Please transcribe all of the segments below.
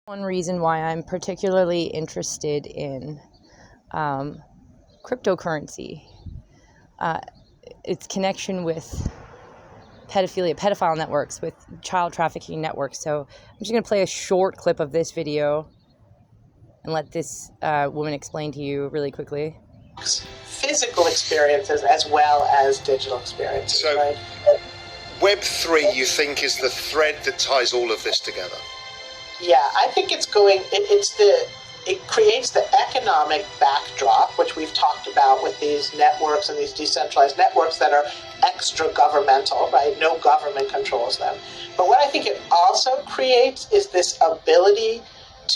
One reason why I'm particularly interested in cryptocurrency, its connection with pedophile networks, with child trafficking networks. So I'm just going to play a short clip of this video and let this woman explain to you really quickly. Physical experiences as well as digital experiences. So, right? Web3, you think, is the thread that ties all of this together? Yeah, I think it creates the economic backdrop, which we've talked about with these networks and these decentralized networks that are extra governmental, right? No government controls them. But what I think it also creates is this ability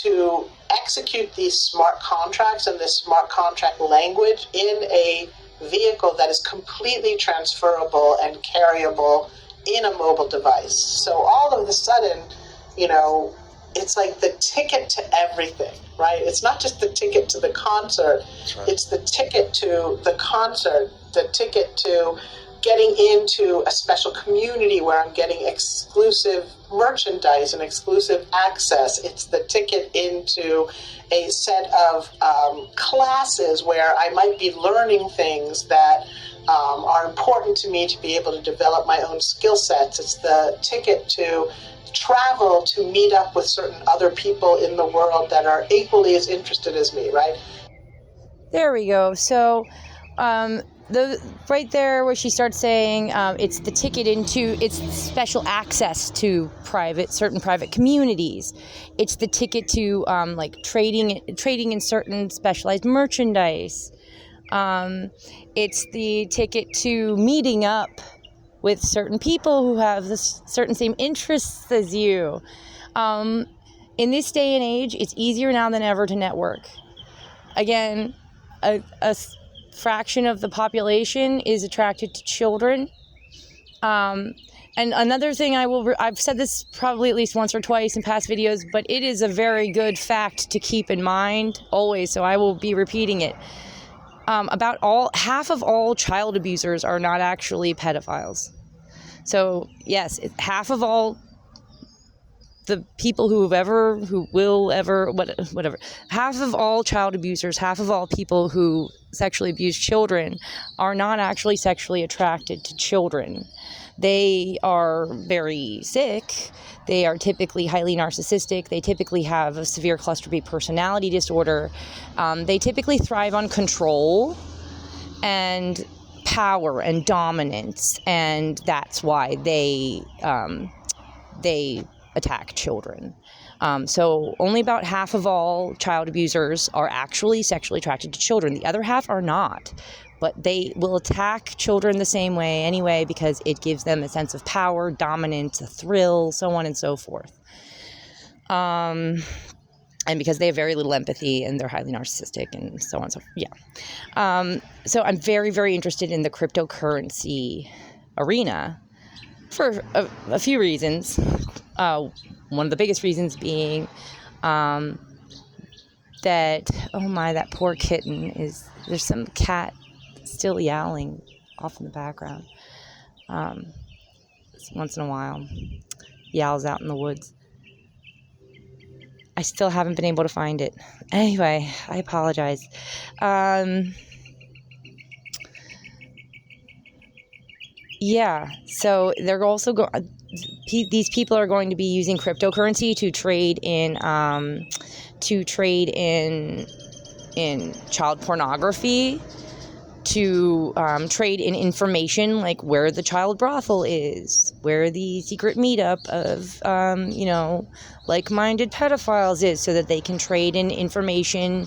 to execute these smart contracts and this smart contract language in a vehicle that is completely transferable and carryable in a mobile device. So all of a sudden, it's like the ticket to everything, right? It's not just the ticket to the concert. Right. It's the ticket to the concert, the ticket to getting into a special community where I'm getting exclusive merchandise and exclusive access. It's the ticket into a set of classes where I might be learning things that are important to me to be able to develop my own skill sets. It's the ticket to travel to meet up with certain other people in the world that are equally as interested as me, right? There we go. So right there where she starts saying it's the ticket into, it's special access to certain private communities. It's the ticket to trading in certain specialized merchandise. It's the ticket to meeting up with certain people who have certain same interests as you. In this day and age, it's easier now than ever to network. Again, a fraction of the population is attracted to children. And another thing I've said this probably at least once or twice in past videos, but it is a very good fact to keep in mind always, so I will be repeating it. Half of all child abusers are not actually pedophiles. So yes, half of all the people whatever, half of all child abusers, half of all people who sexually abuse children are not actually sexually attracted to children. They are very sick. They are typically highly narcissistic. They typically have a severe cluster B personality disorder. They typically thrive on control and power and dominance, and that's why they attack children. So only about half of all child abusers are actually sexually attracted to children. The other half are not, but they will attack children the same way anyway because it gives them a sense of power, dominance, a thrill, so on and so forth. And because they have very little empathy and they're highly narcissistic and so on and so forth. Yeah. So I'm very, very interested in the cryptocurrency arena for a few reasons. One of the biggest reasons being that, that poor kitten there's some cat still yowling off in the background. Once in a while, yowls out in the woods. I still haven't been able to find it. Anyway, I apologize. Yeah, so they're also these people are going to be using cryptocurrency to trade in child pornography, to trade in information like where the child brothel is, where the secret meetup of like-minded pedophiles is, so that they can trade in information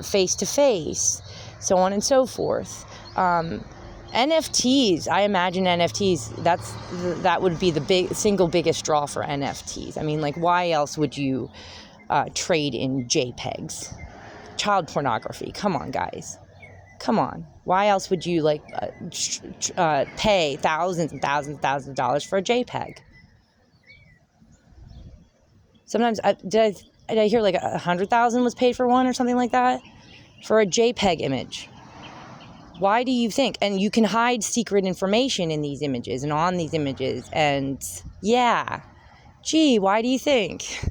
face to face, so on and so forth. NFTs, I imagine NFTs, that would be the single biggest draw for NFTs. I mean, like, why else would you trade in JPEGs? Child pornography, come on, guys. Come on. Why else would you pay thousands and thousands and thousands of dollars for a JPEG? Sometimes, did I hear like 100,000 was paid for one or something like that? For a JPEG image. Why do you think? And you can hide secret information in these images and on these images. And yeah, gee, why do you think?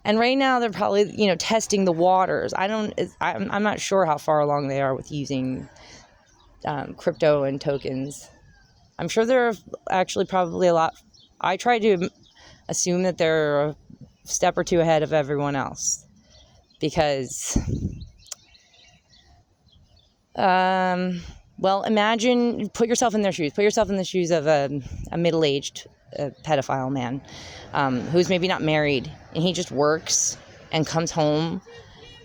And right now they're probably, testing the waters. I'm not sure how far along they are with using crypto and tokens. I'm sure they're actually probably a lot. I try to assume that they're a step or two ahead of everyone else, because, well, imagine, put yourself in their shoes. Put yourself in the shoes of a middle-aged pedophile man who's maybe not married, and he just works and comes home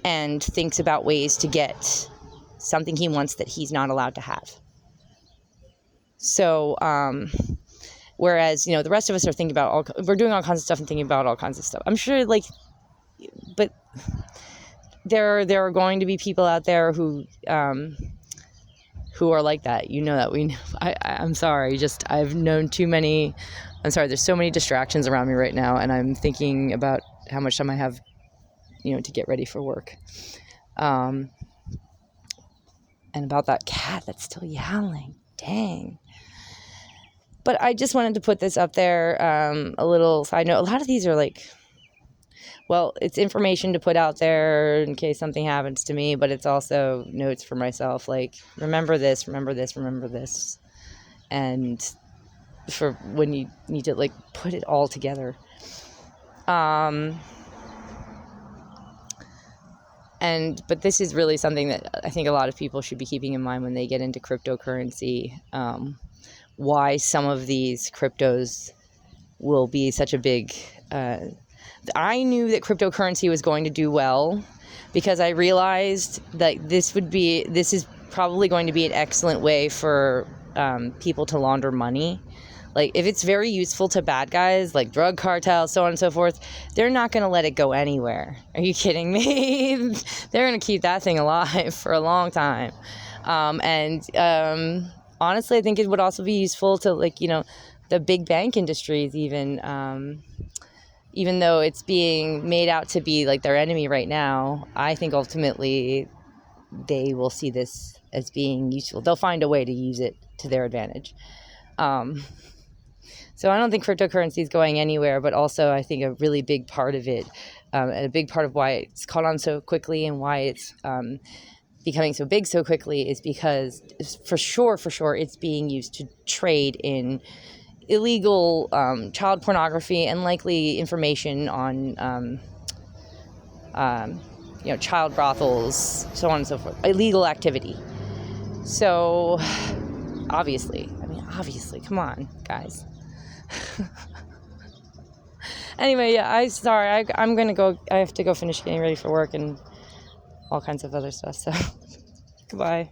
and thinks about ways to get something he wants that he's not allowed to have. So, whereas, the rest of us are thinking about we're doing all kinds of stuff and thinking about all kinds of stuff. I'm sure, but there are going to be people out there who are like that. That I'm sorry, I've known too many. I'm sorry, there's so many distractions around me right now, and I'm thinking about how much time I have, to get ready for work. And about that cat that's still yowling. Dang. But I just wanted to put this up there, a little side note. A lot of these are it's information to put out there in case something happens to me, but it's also notes for myself, remember this, remember this, remember this. And for when you need to, put it all together. But this is really something that I think a lot of people should be keeping in mind when they get into cryptocurrency. Why some of these cryptos will be such a big... I knew that cryptocurrency was going to do well because I realized that this is probably going to be an excellent way for people to launder money. If it's very useful to bad guys, like drug cartels, so on and so forth, they're not going to let it go anywhere. Are you kidding me? They're going to keep that thing alive for a long time. Honestly, I think it would also be useful to, the big bank industries even though it's being made out to be their enemy right now. I think ultimately they will see this as being useful. They'll find a way to use it to their advantage. So I don't think cryptocurrency is going anywhere, but also I think a really big part of it, and a big part of why it's caught on so quickly and why it's becoming so big so quickly is because for sure, it's being used to trade in illegal child pornography and likely information on child brothels, so on and so forth, illegal activity. So obviously, come on, guys. Anyway, yeah, I'm gonna go. I have to go finish getting ready for work and all kinds of other stuff. So goodbye.